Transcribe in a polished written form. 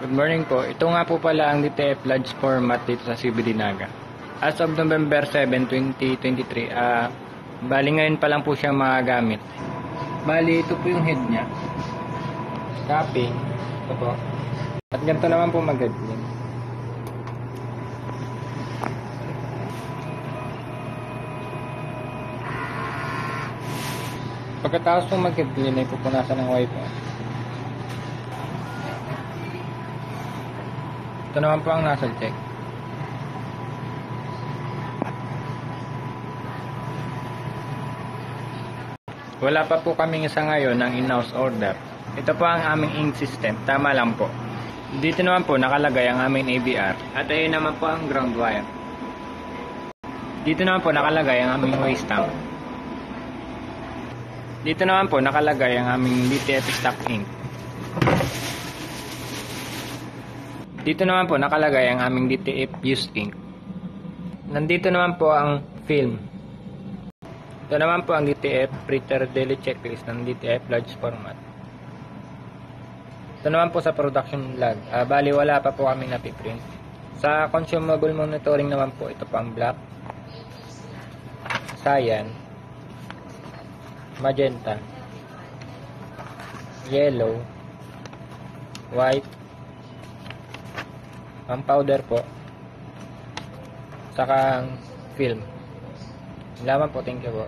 Good morning po. Ito nga po pala ang DTF Large Format dito sa CBD Naga. As of November 7, 2023, bali ngayon pa lang po siya magagamit. Bali, ito po yung head niya. Capping. Ito po. At ganito naman po mag-headline. Pagkatapos po mag-headline ay pupunasan ng wiper. Ito naman po ang nozzle check. Wala pa po kaming isa ngayon ng in-house order. Ito po ang aming ink system. Tama lang po. Dito naman po nakalagay ang aming ABR. At ayun naman po ang ground wire. Dito naman po nakalagay ang aming waste tank. Dito naman po nakalagay ang aming DTF stock ink. Dito naman po nakalagay ang aming DTF used ink. Nandito naman po ang film. Ito naman po ang DTF printer daily checklist ng DTF large format. Ito naman po sa production log. Bali wala pa po kami napiprint. Sa consumable monitoring naman po, ito po ang black, cyan, magenta, yellow, white, ang powder po, saka ang film. Laman po, thank you po.